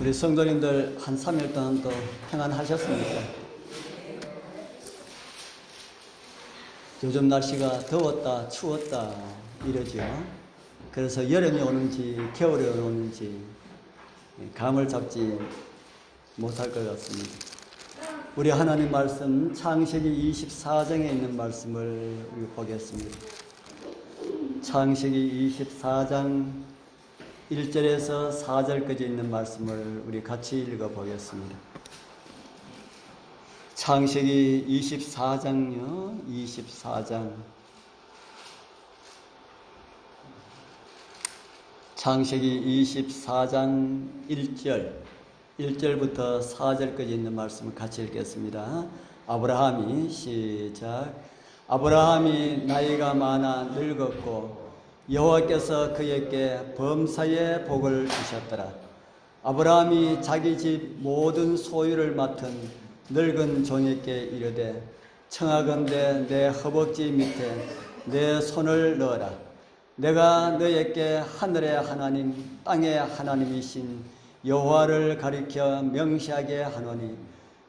우리 성도님들 한 3일 동안도 평안하셨습니까? 요즘 날씨가 더웠다 추웠다 이러죠. 그래서 여름이 오는지 겨울이 오는지 감을 잡지 못할 것 같습니다. 우리 하나님 말씀 창세기 24장에 있는 말씀을 보겠습니다. 창세기 24장 1절에서 4절까지 있는 말씀을 우리 같이 읽어보겠습니다. 창세기 24장요. 24장 창세기 24장 1절부터 4절까지 있는 말씀을 같이 읽겠습니다. 아브라함이 시작. 아브라함이 나이가 많아 늙었고 여호와께서 그에게 범사의 복을 주셨더라. 아브라함이 자기 집 모든 소유를 맡은 늙은 종에게 이르되 청하건대 내 허벅지 밑에 내 손을 넣어라. 내가 너에게 하늘의 하나님 땅의 하나님이신 여호와를 가리켜 명시하게 하노니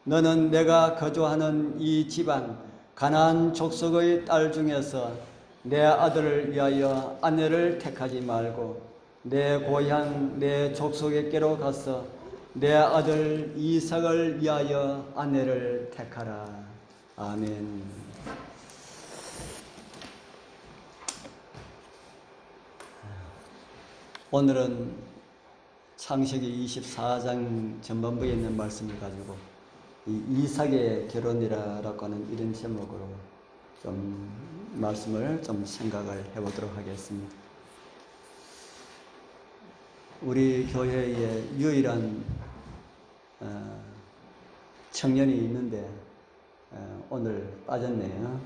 너는 내가 거주하는 이 지방 가나안 족속의 딸 중에서 내 아들을 위하여 아내를 택하지 말고 내 고향 내 족속에게로 가서 내 아들 이삭을 위하여 아내를 택하라. 아멘. 오늘은 창세기 24장 전반부에 있는 말씀을 가지고 이 이삭의 결혼이라고 하는 이런 제목으로 좀 말씀을 좀 생각을 해보도록 하겠습니다. 우리 교회에 유일한 청년이 있는데 오늘 빠졌네요.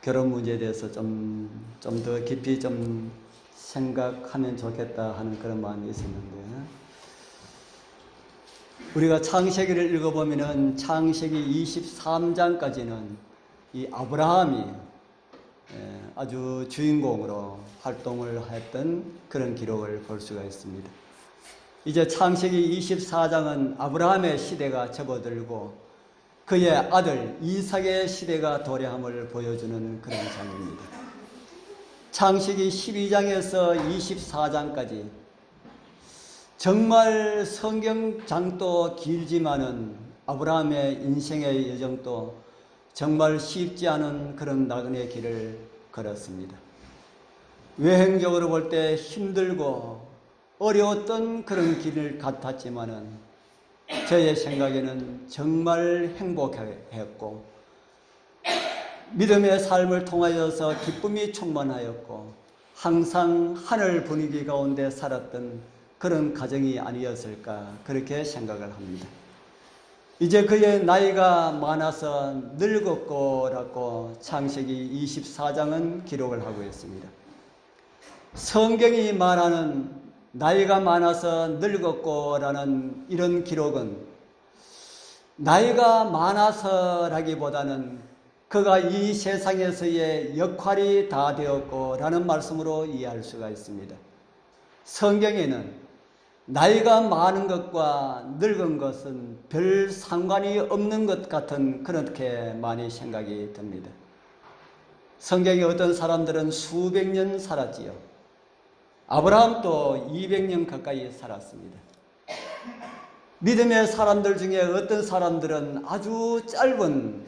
결혼 문제에 대해서 좀 더 깊이 좀 생각하면 좋겠다 하는 그런 마음이 있었는데 우리가 창세기를 읽어보면은 창세기 23장까지는 이 아브라함이 아주 주인공으로 활동을 했던 그런 기록을 볼 수가 있습니다. 이제 창세기 24장은 아브라함의 시대가 접어들고 그의 아들 이삭의 시대가 도래함을 보여주는 그런 장입니다. 창세기 12장에서 24장까지 정말 성경장도 길지만은 아브라함의 인생의 여정도 정말 쉽지 않은 그런 나그네 길을 걸었습니다. 외형적으로 볼 때 힘들고 어려웠던 그런 길을 같았지만은 저의 생각에는 정말 행복했고 믿음의 삶을 통하여서 기쁨이 충만하였고 항상 하늘 분위기 가운데 살았던 그런 가정이 아니었을까 그렇게 생각을 합니다. 이제 그의 나이가 많아서 늙었고라고 창세기 24장은 기록을 하고 있습니다. 성경이 말하는 나이가 많아서 늙었고라는 이런 기록은 나이가 많아서라기보다는 그가 이 세상에서의 역할이 다 되었고라는 말씀으로 이해할 수가 있습니다. 성경에는 나이가 많은 것과 늙은 것은 별 상관이 없는 것 같은 그렇게 많이 생각이 듭니다. 성경에 어떤 사람들은 수백 년 살았지요. 아브라함도 200년 가까이 살았습니다. 믿음의 사람들 중에 어떤 사람들은 아주 짧은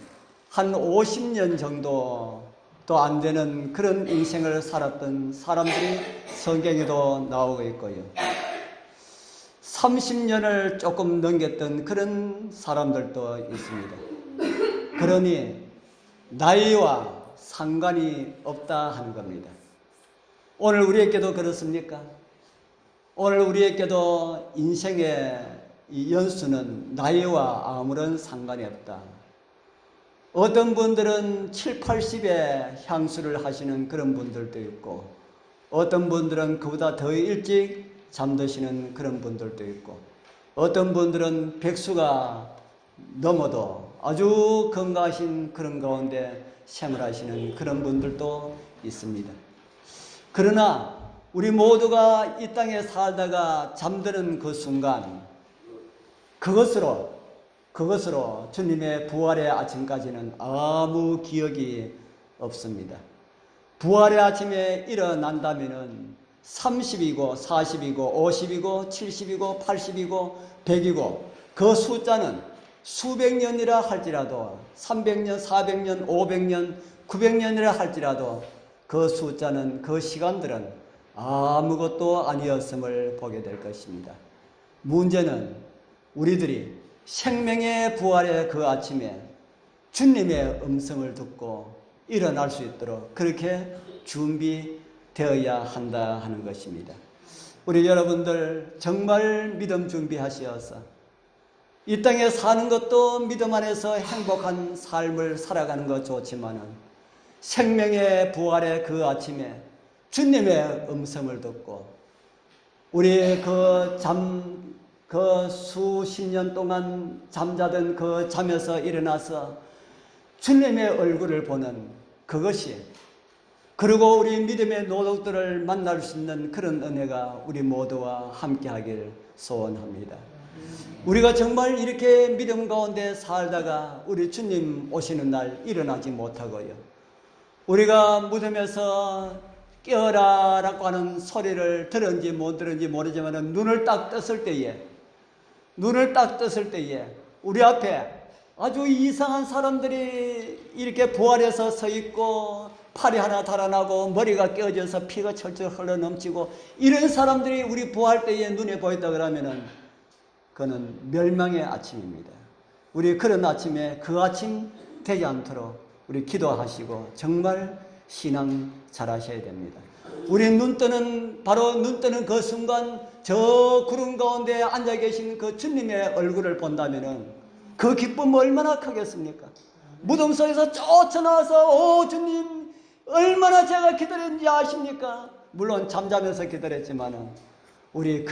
한 50년 정도 또 안 되는 그런 인생을 살았던 사람들이 성경에도 나오고 있고요. 30년을 조금 넘겼던 그런 사람들도 있습니다. 그러니 나이와 상관이 없다 하는 겁니다. 오늘 우리에게도 그렇습니까? 오늘 우리에게도 인생의 이 연수는 나이와 아무런 상관이 없다. 어떤 분들은 7, 80에 향수를 하시는 그런 분들도 있고 어떤 분들은 그보다 더 일찍 잠드시는 그런 분들도 있고 어떤 분들은 백수가 넘어도 아주 건강하신 그런 가운데 생활하시는 그런 분들도 있습니다. 그러나 우리 모두가 이 땅에 살다가 잠드는 그 순간 그것으로 주님의 부활의 아침까지는 아무 기억이 없습니다. 부활의 아침에 일어난다면은 30이고 40이고 50이고 70이고 80이고 100이고 그 숫자는 수백 년이라 할지라도 300년, 400년, 500년, 900년이라 할지라도 그 숫자는 그 시간들은 아무것도 아니었음을 보게 될 것입니다. 문제는 우리들이 생명의 부활의 그 아침에 주님의 음성을 듣고 일어날 수 있도록 그렇게 준비되어야 한다 하는 것입니다. 우리 여러분들 정말 믿음 준비하시어서 이 땅에 사는 것도 믿음 안에서 행복한 삶을 살아가는 것 좋지만은 생명의 부활의 그 아침에 주님의 음성을 듣고 우리 그 수십 년 동안 잠자던 그 잠에서 일어나서 주님의 얼굴을 보는 그것이, 그리고 우리 믿음의 노동들을 만날 수 있는 그런 은혜가 우리 모두와 함께 하길 소원합니다. 우리가 정말 이렇게 믿음 가운데 살다가 우리 주님 오시는 날 일어나지 못하고요, 우리가 무덤에서 깨어라 라고 하는 소리를 들은지 못 들은지 모르지만 눈을 딱 떴을 때에 우리 앞에 아주 이상한 사람들이 이렇게 부활해서 서 있고 팔이 하나 달아나고 머리가 깨어져서 피가 철철 흘러넘치고 이런 사람들이 우리 부활 때에 눈에 보였다 그러면은 그는 멸망의 아침입니다. 우리 그런 아침에 그 아침 되지 않도록 우리 기도하시고 정말 신앙 잘하셔야 됩니다. 우리 바로 눈 뜨는 그 순간 저 구름 가운데 앉아 계신 그 주님의 얼굴을 본다면은 그 기쁨 얼마나 크겠습니까? 무덤 속에서 쫓아나와서 오 주님 얼마나 제가 기다렸는지 아십니까? 물론 잠자면서 기다렸지만은 우리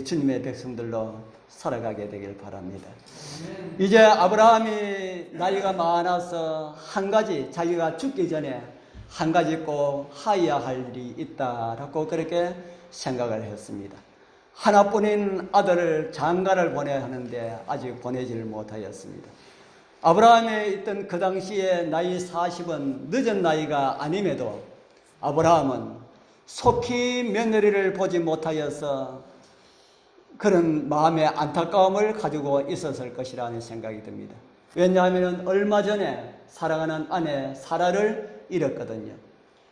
주님의 백성들로 살아가게 되길 바랍니다. 이제 아브라함이 나이가 많아서 한 가지, 자기가 죽기 전에 한 가지 꼭 하여야 할 일이 있다라고 그렇게 생각을 했습니다. 하나뿐인 아들을 장가를 보내야 하는데 아직 보내지를 못하였습니다. 아브라함에 있던 그 당시에 나이 40은 늦은 나이가 아님에도 아브라함은 속히 며느리를 보지 못하여서 그런 마음의 안타까움을 가지고 있었을 것이라는 생각이 듭니다. 왜냐하면 얼마 전에 사랑하는 아내 사라를 잃었거든요.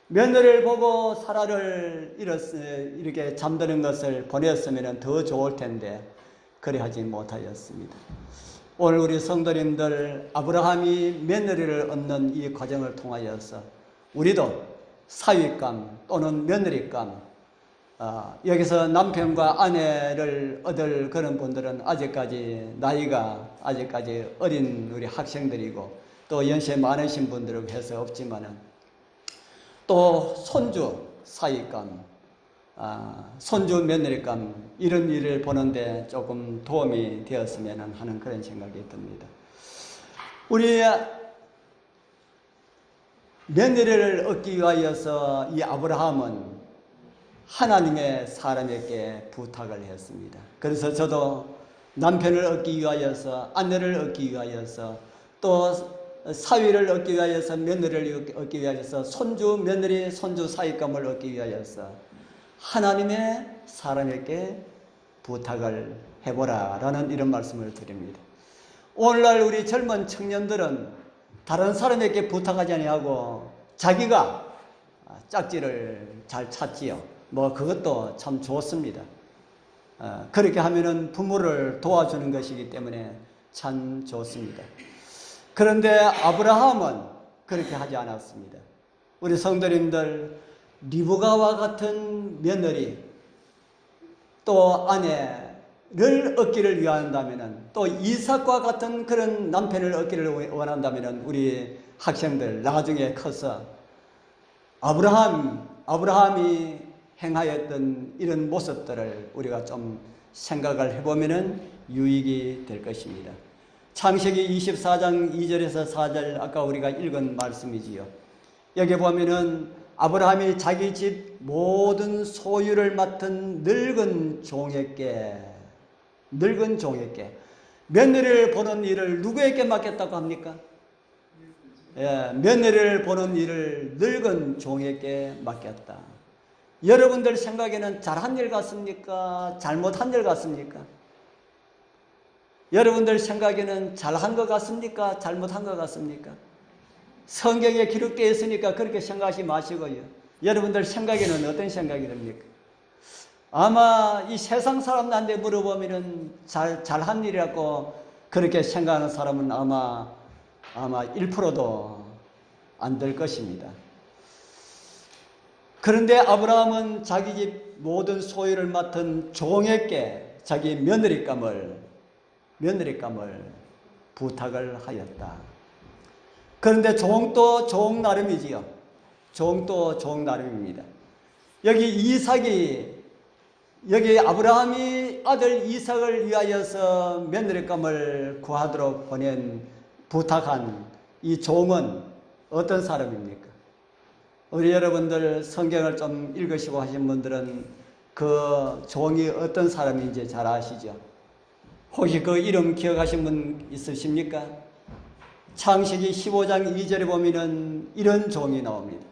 며느리를 보고 사라를 이렇게 잠드는 것을 보냈으면 더 좋을 텐데 그리 하지 못하였습니다. 오늘 우리 성도님들 아브라함이 며느리를 얻는 이 과정을 통하여서 우리도 사위감 또는 며느리감, 여기서 남편과 아내를 얻을 그런 분들은 나이가 아직까지 어린 우리 학생들이고 또 연세 많으신 분들을 해서 없지만은 또 손주 사위감, 손주 며느리감 이런 일을 보는데 조금 도움이 되었으면 하는 그런 생각이 듭니다. 우리 며느리를 얻기 위하여서 이 아브라함은 하나님의 사람에게 부탁을 했습니다. 그래서 저도 남편을 얻기 위하여서, 아내를 얻기 위하여서, 또 사위를 얻기 위하여서, 며느리를 얻기 위하여서, 손주 며느리 손주 사위감을 얻기 위하여서 하나님의 사람에게 부탁을 해보라 라는 이런 말씀을 드립니다. 오늘날 우리 젊은 청년들은 다른 사람에게 부탁하지 아니하고 자기가 짝지를 잘 찾지요. 그것도 참 좋습니다. 그렇게 하면은 부모를 도와주는 것이기 때문에 참 좋습니다. 그런데 아브라함은 그렇게 하지 않았습니다. 우리 성도님들, 리브가와 같은 며느리 또 아내를 얻기를 위한다면은, 또 이삭과 같은 그런 남편을 얻기를 원한다면은 우리 학생들 나중에 커서 아브라함이 행하였던 이런 모습들을 우리가 좀 생각을 해보면은 유익이 될 것입니다. 창세기 24장 2절에서 4절 아까 우리가 읽은 말씀이지요. 여기 보면은 아브라함이 자기 집 모든 소유를 맡은 늙은 종에게 며느리를 보는 일을 누구에게 맡겼다고 합니까? 예, 며느리를 보는 일을 늙은 종에게 맡겼다. 여러분들 생각에는 잘한 일 같습니까? 잘못한 일 같습니까? 여러분들 생각에는 잘한 것 같습니까? 잘못한 것 같습니까? 성경에 기록되어 있으니까 그렇게 생각하지 마시고요. 여러분들 생각에는 어떤 생각이 듭니까? 아마 이 세상 사람들한테 물어보면은 잘한 일이라고 그렇게 생각하는 사람은 아마 1%도 안 될 것입니다. 그런데 아브라함은 자기 집 모든 소유를 맡은 종에게 자기 며느리감을 부탁을 하였다. 그런데 종도 종 나름이지요. 종도 종 나름입니다. 여기 아브라함이 아들 이삭을 위하여서 며느리감을 구하도록 부탁한 이 종은 어떤 사람입니까? 우리 여러분들 성경을 좀 읽으시고 하신 분들은 그 종이 어떤 사람인지 잘 아시죠? 혹시 그 이름 기억하신 분 있으십니까? 창세기 15장 2절에 보면은 이런 종이 나옵니다.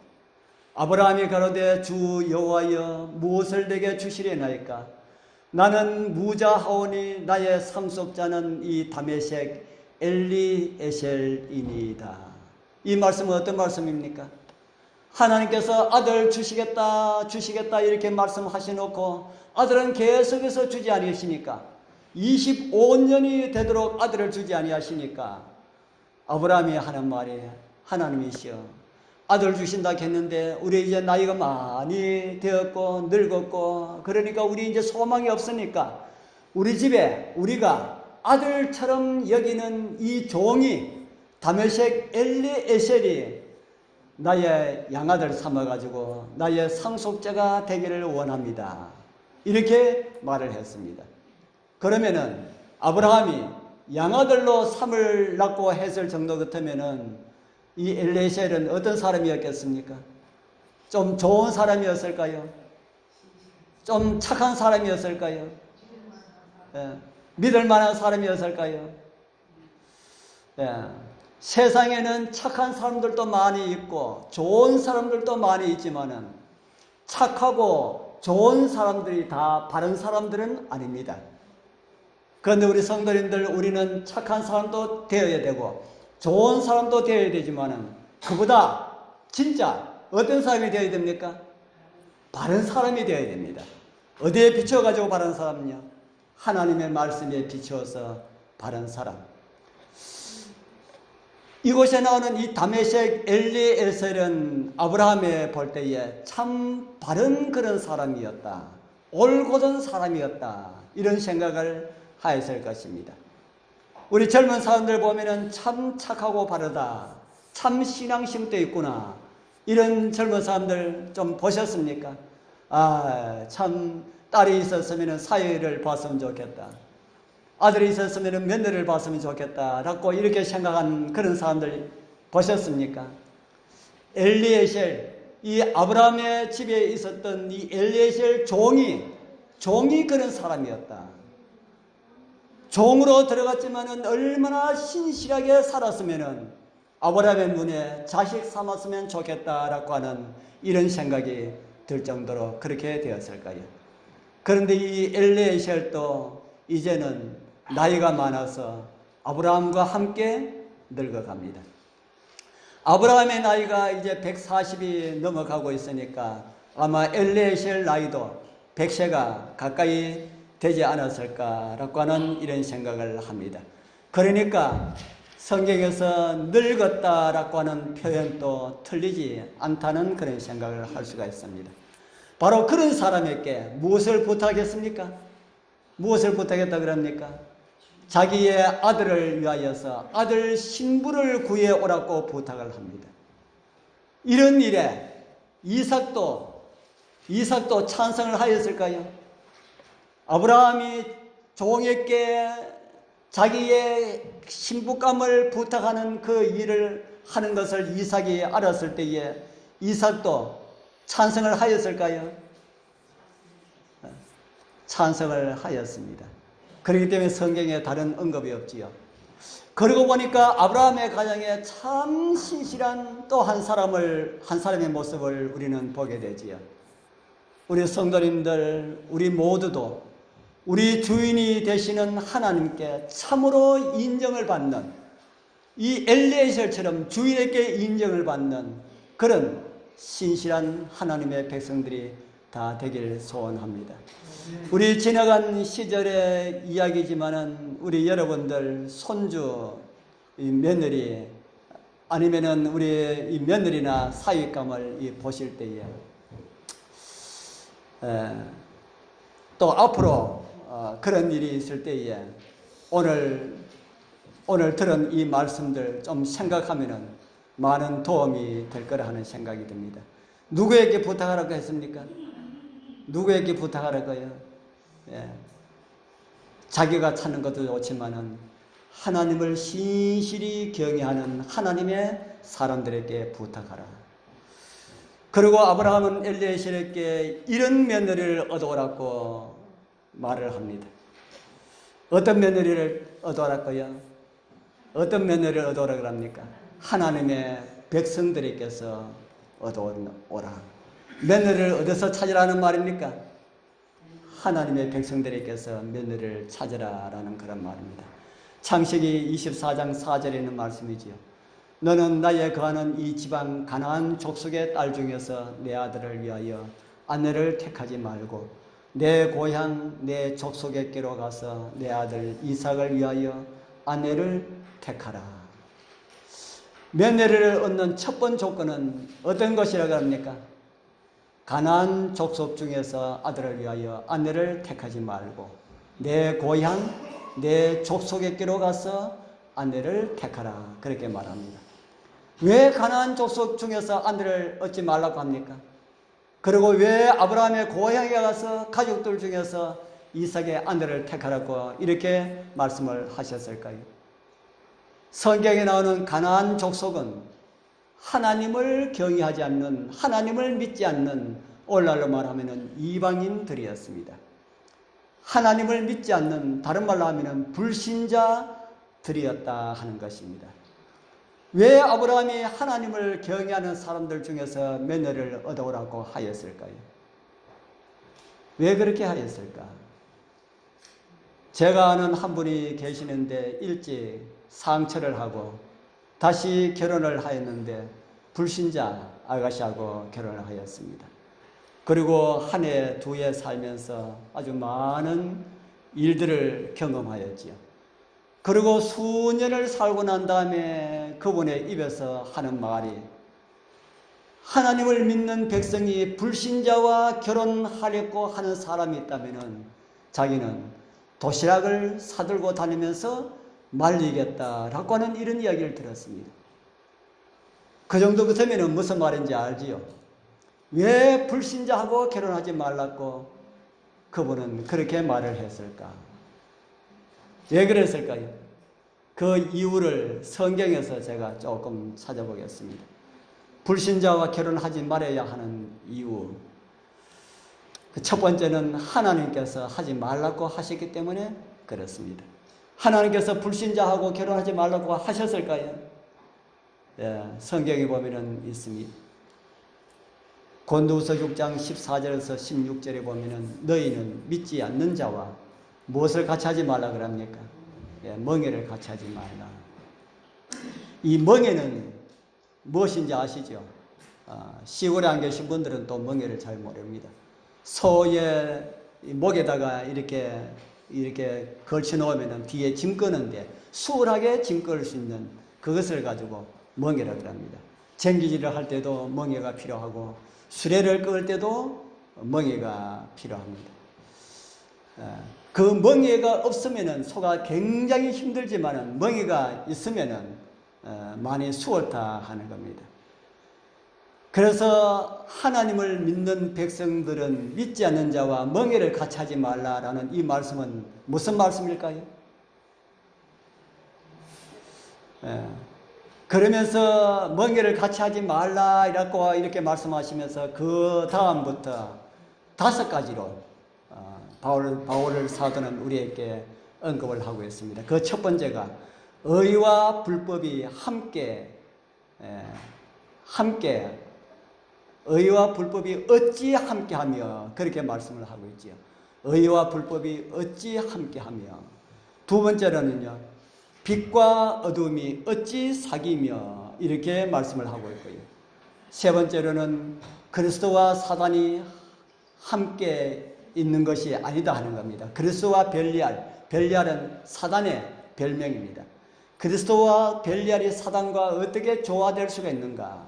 아브라함이 가로되 주 여호와여 무엇을 내게 주시려나이까? 나는 무자하오니 나의 상속자는 이 다메섹 엘리에셀이니이다. 이 말씀은 어떤 말씀입니까? 하나님께서 아들 주시겠다 이렇게 말씀하셔놓고 아들은 계속해서 주지 아니하시니까 25년이 되도록 아들을 주지 아니하시니까 아브라함이 하는 말이 하나님이시여 아들 주신다 했는데 우리 이제 나이가 많이 되었고 늙었고 그러니까 우리 이제 소망이 없으니까 우리 집에 우리가 아들처럼 여기는 이 종이 다메섹 엘리에셀이 나의 양아들 삼아가지고 나의 상속자가 되기를 원합니다. 이렇게 말을 했습니다. 그러면은 아브라함이 양아들로 삼으려고 했을 정도 같으면은 이 엘리에셀은 어떤 사람이었겠습니까? 좀 좋은 사람이었을까요? 좀 착한 사람이었을까요? 믿을 만한 사람이었을까요? 세상에는 착한 사람들도 많이 있고 좋은 사람들도 많이 있지만은 착하고 좋은 사람들이 다 바른 사람들은 아닙니다. 그런데 우리 성도님들 우리는 착한 사람도 되어야 되고 좋은 사람도 되어야 되지만은 그보다 진짜 어떤 사람이 되어야 됩니까? 바른 사람이 되어야 됩니다. 어디에 비춰가지고 바른 사람은요? 하나님의 말씀에 비추어서 바른 사람. 이곳에 나오는 이 다메섹 엘리에셀은 아브라함에 볼 때에 참 바른 그런 사람이었다. 올곧은 사람이었다. 이런 생각을 하였을 것입니다. 우리 젊은 사람들 보면은 참 착하고 바르다. 참 신앙심도 있구나. 이런 젊은 사람들 좀 보셨습니까? 참 딸이 있었으면 사위를 봤으면 좋겠다. 아들이 있었으면 며느리를 봤으면 좋겠다 라고 이렇게 생각한 그런 사람들 보셨습니까? 엘리에셀, 이 아브라함의 집에 있었던 이 엘리에셀 종이 그런 사람이었다. 종으로 들어갔지만은 얼마나 신실하게 살았으면은 아브라함의 눈에 자식 삼았으면 좋겠다라고 하는 이런 생각이 들 정도로 그렇게 되었을까요? 그런데 이 엘리에셀도 이제는 나이가 많아서 아브라함과 함께 늙어갑니다. 아브라함의 나이가 이제 140이 넘어가고 있으니까 아마 엘리에셀 나이도 100세가 가까이 되지 않았을까라고 하는 이런 생각을 합니다. 그러니까 성경에서 늙었다라고 하는 표현도 틀리지 않다는 그런 생각을 할 수가 있습니다. 바로 그런 사람에게 무엇을 부탁했습니까? 무엇을 부탁했다 그럽니까? 자기의 아들을 위하여서 아들 신부를 구해오라고 부탁을 합니다. 이런 일에 이삭도 찬성을 하였을까요? 아브라함이 종에게 자기의 신부감을 부탁하는 그 일을 하는 것을 이삭이 알았을 때에 이삭도 찬성을 하였을까요? 찬성을 하였습니다. 그렇기 때문에 성경에 다른 언급이 없지요. 그러고 보니까 아브라함의 가정에 참 신실한 또 한 사람의 모습을 우리는 보게 되지요. 우리 성도님들, 우리 모두도 우리 주인이 되시는 하나님께 참으로 인정을 받는, 이 엘리에셀처럼 주인에게 인정을 받는 그런 신실한 하나님의 백성들이 다 되길 소원합니다. 우리 지나간 시절의 이야기지만은 우리 여러분들 손주, 며느리, 아니면은 우리 이 며느리나 사윗감을 보실 때에 또 앞으로 그런 일이 있을 때에 오늘 들은 이 말씀들 좀 생각하면은 많은 도움이 될 거라 하는 생각이 듭니다. 누구에게 부탁하라고 했습니까? 누구에게 부탁하라고요? 예. 자기가 찾는 것도 좋지만은 하나님을 신실히 경외하는 하나님의 사람들에게 부탁하라. 그리고 아브라함은 엘리에셀에게 이런 며느리를 얻어오라고 말을 합니다. 어떤 며느리를 얻어오라고요? 어떤 며느리를 얻어오라고 합니까? 하나님의 백성들에게서 얻어오라. 며느리를 어디서 찾으라는 말입니까? 하나님의 백성들에게서 며느리를 찾으라라는 그런 말입니다. 창세기 24장 4절에 있는 말씀이지요. 너는 나의 거하는 이 지방 가나안 족속의 딸 중에서 내 아들을 위하여 아내를 택하지 말고 내 고향 내 족속에게로 가서 내 아들 이삭을 위하여 아내를 택하라. 며느리를 얻는 첫 번째 조건은 어떤 것이라고 합니까? 가나안 족속 중에서 아들을 위하여 아내를 택하지 말고 내 고향 내 족속에게로 가서 아내를 택하라. 그렇게 말합니다. 왜 가나안 족속 중에서 아내를 얻지 말라고 합니까? 그리고 왜 아브라함의 고향에 가서 가족들 중에서 이삭의 아내를 택하라고 이렇게 말씀을 하셨을까요? 성경에 나오는 가나안 족속은 하나님을 경외하지 않는, 하나님을 믿지 않는, 오늘날로 말하면 이방인들이었습니다. 하나님을 믿지 않는, 다른 말로 하면 불신자들이었다 하는 것입니다. 왜 아브라함이 하나님을 경외하는 사람들 중에서 며느리를 얻어오라고 하였을까요? 왜 그렇게 하였을까? 제가 아는 한 분이 계시는데 일찍 상처를 하고 다시 결혼을 하였는데 불신자 아가씨하고 결혼을 하였습니다. 그리고 한 해, 두 해 살면서 아주 많은 일들을 경험하였지요. 그리고 수년을 살고 난 다음에 그분의 입에서 하는 말이 하나님을 믿는 백성이 불신자와 결혼하려고 하는 사람이 있다면 자기는 도시락을 사들고 다니면서 말리겠다라고 하는 이런 이야기를 들었습니다. 그 정도 같으면 무슨 말인지 알지요? 왜 불신자하고 결혼하지 말라고 그분은 그렇게 말을 했을까? 왜 그랬을까요? 그 이유를 성경에서 제가 조금 찾아보겠습니다. 불신자와 결혼하지 말아야 하는 이유. 첫 번째는 하나님께서 하지 말라고 하셨기 때문에 그렇습니다. 하나님께서 불신자하고 결혼하지 말라고 하셨을까요? 예, 성경에 보면은 있습니다. 고린도후서 6장 14절에서 16절에 보면은 너희는 믿지 않는 자와 무엇을 같이 하지 말라 그럽니까? 예, 멍에를 같이 하지 말라. 이 멍에는 무엇인지 아시죠? 시골에 안 계신 분들은 또 멍에를 잘 모릅니다. 소의 목에다가 이렇게 걸쳐 놓으면 뒤에 짐 끄는데 수월하게 짐 끌 수 있는 그것을 가지고 멍에라고 합니다. 쟁기질을 할 때도 멍에가 필요하고 수레를 끌 때도 멍에가 필요합니다. 그 멍에가 없으면은 소가 굉장히 힘들지만은 멍에가 있으면은 많이 수월타 하는 겁니다. 그래서 하나님을 믿는 백성들은 믿지 않는 자와 멍에를 같이 하지 말라라는 이 말씀은 무슨 말씀일까요? 그러면서 멍에를 같이 하지 말라 이렇게 말씀하시면서 그 다음부터 5가지로 바울 사도는 우리에게 언급을 하고 있습니다. 그 첫 번째가 의와 불법이 함께 의와 불법이 어찌 함께하며 그렇게 말씀을 하고 있지요. 의와 불법이 어찌 함께하며. 두 번째로는요, 빛과 어둠이 어찌 사귀며 이렇게 말씀을 하고 있고요. 세 번째로는 그리스도와 사단이 함께 있는 것이 아니다 하는 겁니다. 그리스도와 벨리알은 사단의 별명입니다. 그리스도와 벨리알이 사단과 어떻게 조화될 수가 있는가?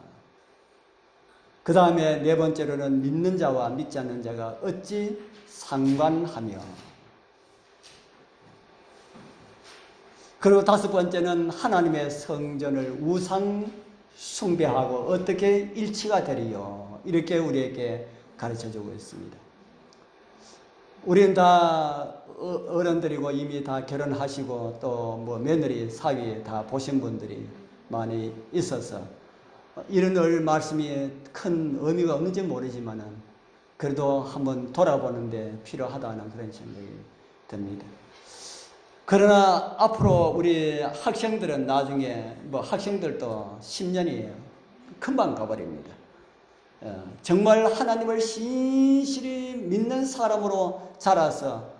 그 다음에 네 번째로는 믿는 자와 믿지 않는 자가 어찌 상관하며. 그리고 다섯 번째는 하나님의 성전을 우상 숭배하고 어떻게 일치가 되리요. 이렇게 우리에게 가르쳐주고 있습니다. 우리는 다 어른들이고 이미 다 결혼하시고 또 뭐 며느리 사위에 다 보신 분들이 많이 있어서 이런 말씀이 큰 의미가 없는지 모르지만은 그래도 한번 돌아보는데 필요하다는 그런 생각이 듭니다. 그러나 앞으로 우리 학생들은 나중에 학생들도 10년이 금방 가버립니다. 정말 하나님을 신실히 믿는 사람으로 자라서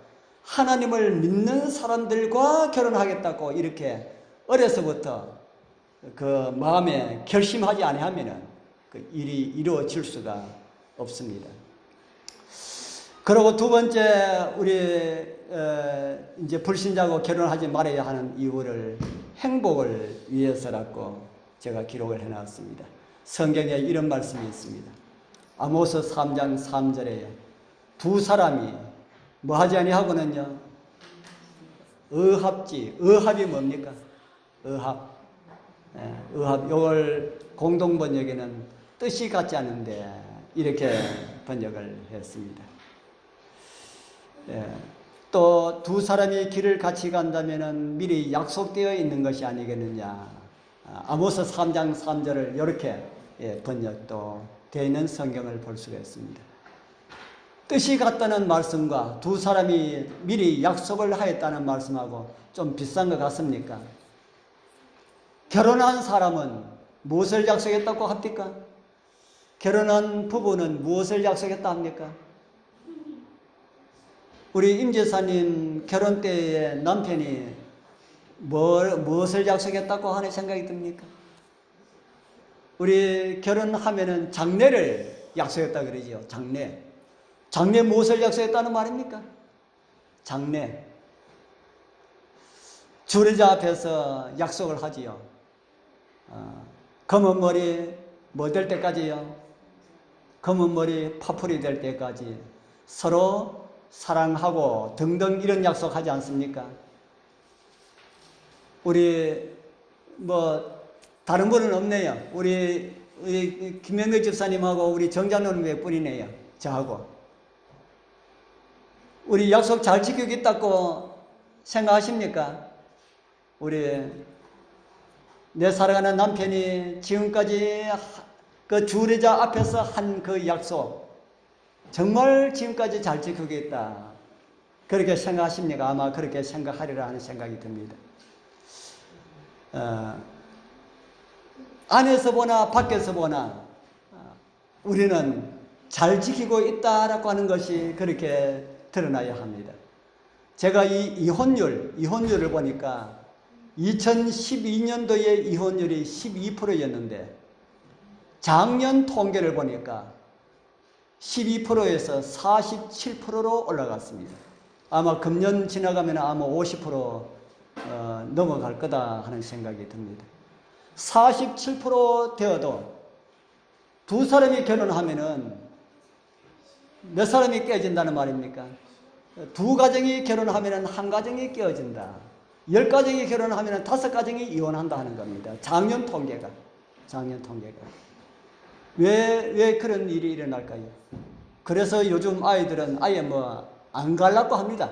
하나님을 믿는 사람들과 결혼하겠다고 이렇게 어려서부터 그 마음에 결심하지 아니하면은 그 일이 이루어질 수가 없습니다. 그리고 두 번째, 우리 이제 불신자고 결혼하지 말아야 하는 이유를 행복을 위해서라고 제가 기록을 해놨습니다. 성경에 이런 말씀이 있습니다. 아모스 3장 3절에 두 사람이 뭐 하지 아니하고는요, 의합이 뭡니까? 의합. 이걸 공동번역에는 뜻이 같지 않은데 이렇게 번역을 했습니다. 또 두 사람이 길을 같이 간다면은 미리 약속되어 있는 것이 아니겠느냐. 아모스 3장 3절을 이렇게 번역도 되어 있는 성경을 볼 수가 있습니다. 뜻이 같다는 말씀과 두 사람이 미리 약속을 하였다는 말씀하고 좀 비슷한 것 같습니까? 결혼한 사람은 무엇을 약속했다고 합니까? 결혼한 부부는 무엇을 약속했다 합니까? 우리 임재사님 결혼 때에 남편이 무엇을 약속했다고 하는 생각이 듭니까? 우리 결혼하면은 장례를 약속했다 그러지요. 장례 무엇을 약속했다는 말입니까? 장례. 주례자 앞에서 약속을 하지요. 검은 머리 뭐 될 때까지요? 검은 머리 파풀이 될 때까지 서로 사랑하고 등등 이런 약속하지 않습니까? 우리 다른 분은 없네요. 우리 김명래 집사님하고 우리 정자노님의 뿐이네요. 저하고. 우리 약속 잘 지키겠다고 생각하십니까? 내 사랑하는 남편이 지금까지 그 주례자 앞에서 한 그 약속 정말 지금까지 잘 지키겠다 그렇게 생각하십니까? 아마 그렇게 생각하리라 하는 생각이 듭니다. 안에서 보나 밖에서 보나 우리는 잘 지키고 있다라고 하는 것이 그렇게 드러나야 합니다. 제가 이 이혼율을 보니까 2012년도에 이혼율이 12%였는데 작년 통계를 보니까 12%에서 47%로 올라갔습니다. 아마 금년 지나가면 아마 50% 넘어갈 거다 하는 생각이 듭니다. 47% 되어도 두 사람이 결혼하면은 몇 사람이 깨진다는 말입니까? 두 가정이 결혼하면은 한 가정이 깨어진다. 10가정이 결혼하면은 5가정이 이혼한다 하는 겁니다. 작년 통계가. 왜 그런 일이 일어날까요? 그래서 요즘 아이들은 아예 안 갈라고 합니다.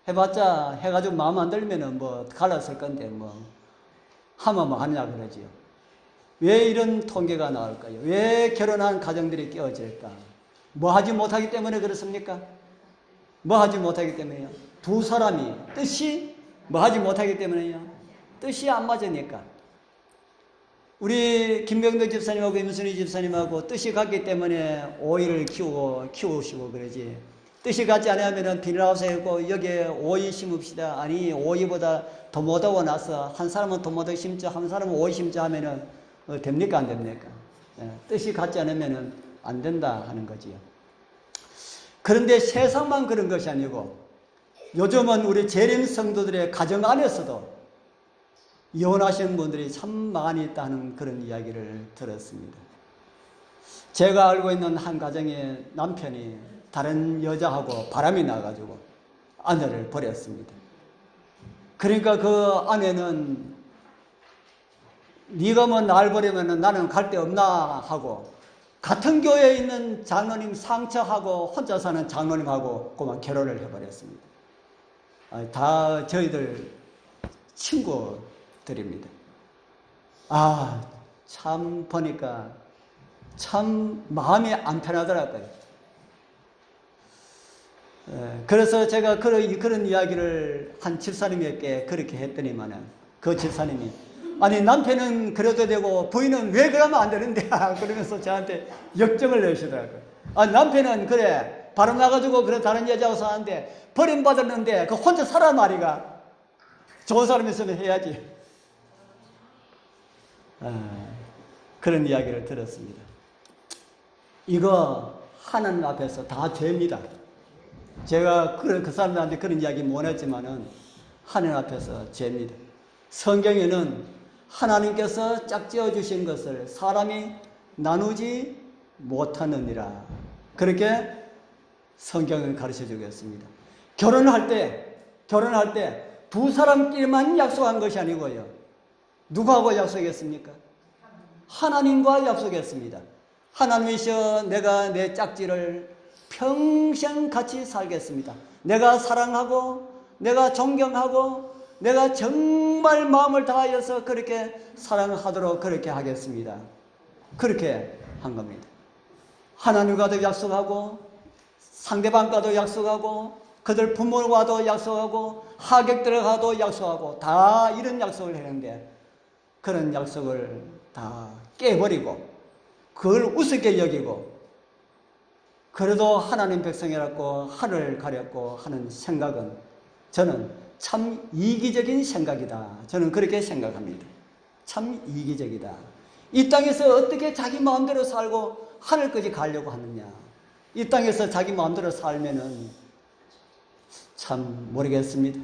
해봤자 해가지고 마음 안 들면은 갈랐을 건데 하면 뭐 하냐 그러지요. 왜 이런 통계가 나올까요? 왜 결혼한 가정들이 깨어질까? 뭐 하지 못하기 때문에 그렇습니까? 뭐 하지 못하기 때문에요. 두 사람이 뜻이 뭐 하지 못하기 때문에요. 뜻이 안 맞으니까. 우리 김병도 집사님하고 임순희 집사님하고 뜻이 같기 때문에 오이를 키우시고 그러지. 뜻이 같지 않으면 비닐하우스에 있고 여기에 오이 심읍시다. 아니 오이보다 더 못하고 나서 한 사람은 더 못하고 심자 한 사람은 오이 심자 하면은 됩니까 안 됩니까? 뜻이 같지 않으면 안 된다 하는 거지요. 그런데 세상만 그런 것이 아니고 요즘은 우리 재림 성도들의 가정 안에서도 이혼하시는 분들이 참 많이 있다는 그런 이야기를 들었습니다. 제가 알고 있는 한 가정의 남편이 다른 여자하고 바람이 나가지고 아내를 버렸습니다. 그러니까 그 아내는 네가 뭐 날 버리면 나는 갈 데 없나 하고 같은 교회에 있는 장로님 상처하고 혼자 사는 장로님하고 그만 결혼을 해버렸습니다. 다 저희들 친구들입니다. 참 보니까 참 마음이 안 편하더라고요. 그래서 제가 그런 이야기를 한 집사님에게 그렇게 했더니만은 그 집사님이 아니 남편은 그래도 되고 부인은 왜 그러면 안 되는데 그러면서 저한테 역정을 내시더라고요. 남편은 그래 바람 나가지고 그래 다른 여자하고 사는데 버림받았는데 그 혼자 살아 말이가 좋은 사람 있으면 해야지. 그런 이야기를 들었습니다. 이거 하나님 앞에서 다 죄입니다. 제가 그 사람들한테 그런 이야기 못 했지만은 하나님 앞에서 죄입니다. 성경에는 하나님께서 짝지어 주신 것을 사람이 나누지 못하느니라. 그렇게 성경을 가르쳐 주겠습니다. 결혼할 때 두 사람끼리만 약속한 것이 아니고요. 누구하고 약속했습니까? 하나님과 약속했습니다. 하나님이시여 내가 내 짝지를 평생 같이 살겠습니다. 내가 사랑하고 내가 존경하고 내가 정말 마음을 다하여서 그렇게 사랑하도록 그렇게 하겠습니다. 그렇게 한 겁니다. 하나님과도 약속하고 상대방과도 약속하고 그들 부모와도 약속하고 하객들과도 약속하고 다 이런 약속을 했는데 그런 약속을 다 깨버리고 그걸 우습게 여기고 그래도 하나님 백성이라고 하늘을 가렸고 하는 생각은 저는 참 이기적인 생각이다. 저는 그렇게 생각합니다. 참 이기적이다. 이 땅에서 어떻게 자기 마음대로 살고 하늘까지 가려고 하느냐. 이 땅에서 자기 마음대로 살면은 참 모르겠습니다.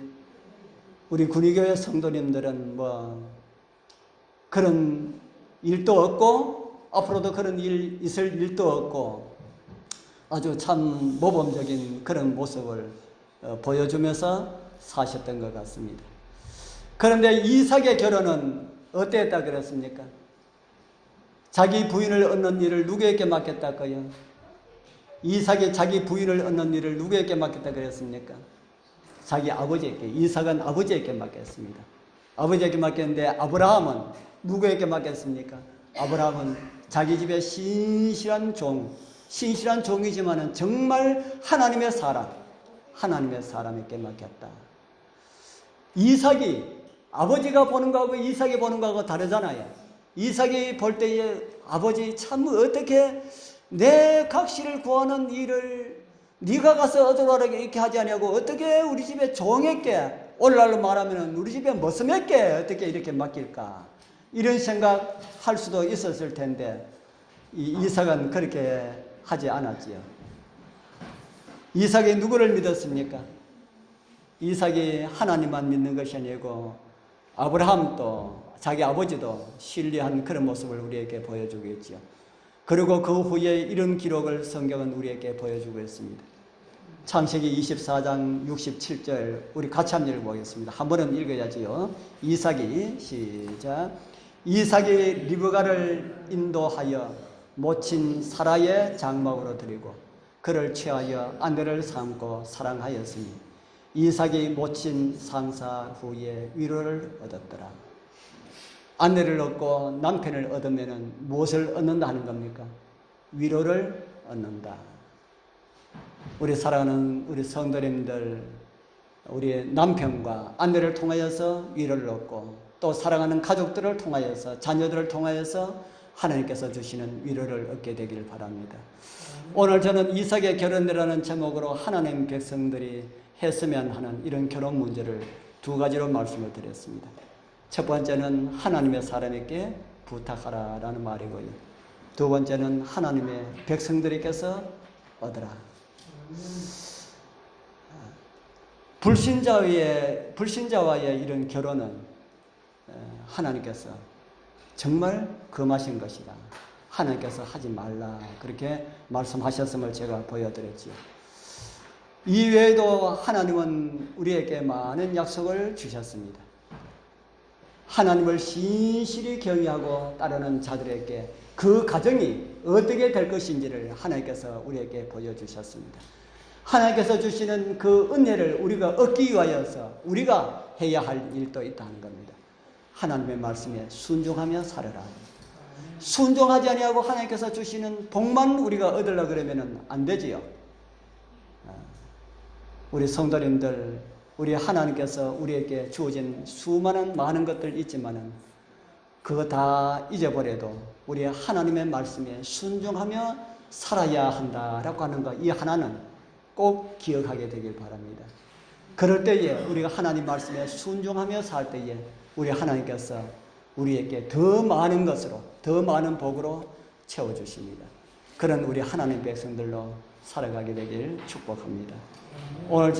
우리 군의교회 성도님들은 뭐 그런 일도 없고 앞으로도 그런 일 있을 일도 없고 아주 참 모범적인 그런 모습을 보여주면서 사셨던 것 같습니다. 그런데 이삭의 결혼은 어땠다 그랬습니까? 자기 부인을 얻는 일을 누구에게 맡겼다고요? 이삭이 자기 부인을 얻는 일을 누구에게 맡겼다 그랬습니까? 자기 아버지에게. 이삭은 아버지에게 맡겼습니다. 아버지에게 맡겼는데 아브라함은 누구에게 맡겼습니까? 아브라함은 자기 집에 신실한 종이지만은 정말 하나님의 사람에게 맡겼다. 이삭이 아버지가 보는 거하고 이삭이 보는 거하고 다르잖아요. 이삭이 볼 때에 아버지 참 어떻게 내 각시를 구하는 일을 네가 가서 얻으라 이렇게 하지 않냐고 어떻게 우리 집에 종에게 오늘날로 말하면 우리 집에 머슴에게 어떻게 이렇게 맡길까 이런 생각할 수도 있었을 텐데 이삭은 그렇게 하지 않았지요. 이삭이 누구를 믿었습니까? 이삭이 하나님만 믿는 것이 아니고 아브라함도 자기 아버지도 신뢰한 그런 모습을 우리에게 보여주고 있죠. 그리고 그 후에 이런 기록을 성경은 우리에게 보여주고 있습니다. 창세기 24장 67절 우리 같이 한번 읽어보겠습니다. 한 번은 읽어야지요. 이삭이 시작. 이삭이 리브가를 인도하여 모친 사라의 장막으로 드리고 그를 취하여 아내를 삼고 사랑하였으니 이삭이 모친 상사 후에 위로를 얻었더라. 아내를 얻고 남편을 얻으면 무엇을 얻는다 하는 겁니까? 위로를 얻는다. 우리 사랑하는 우리 성도님들, 우리 남편과 아내를 통하여서 위로를 얻고 또 사랑하는 가족들을 통하여서 자녀들을 통하여서 하나님께서 주시는 위로를 얻게 되길 바랍니다. 오늘 저는 이삭의 결혼이라는 제목으로 하나님 백성들이 했으면 하는 이런 결혼 문제를 두 가지로 말씀을 드렸습니다. 첫 번째는 하나님의 사람에게 부탁하라라는 말이고요. 두 번째는 하나님의 백성들에게서 얻으라. 불신자와의 이런 결혼은 하나님께서 정말 금하신 것이다. 하나님께서 하지 말라. 그렇게 말씀하셨음을 제가 보여드렸지요. 이외에도 하나님은 우리에게 많은 약속을 주셨습니다. 하나님을 신실히 경외하고 따르는 자들에게 그 가정이 어떻게 될 것인지를 하나님께서 우리에게 보여주셨습니다. 하나님께서 주시는 그 은혜를 우리가 얻기 위하여서 우리가 해야 할 일도 있다는 겁니다. 하나님의 말씀에 순종하며 살아라. 순종하지 아니하고 하나님께서 주시는 복만 우리가 얻으려고 그러면 안 되지요. 우리 성도님들, 우리 하나님께서 우리에게 주어진 수많은 많은 것들 있지만은 그거 다 잊어버려도 우리 하나님의 말씀에 순종하며 살아야 한다라고 하는 것, 이 하나는 꼭 기억하게 되길 바랍니다. 그럴 때에 우리가 하나님 말씀에 순종하며 살 때에 우리 하나님께서 우리에게 더 많은 것으로, 더 많은 복으로 채워주십니다. 그런 우리 하나님 백성들로 살아가게 되길 축복합니다. 오늘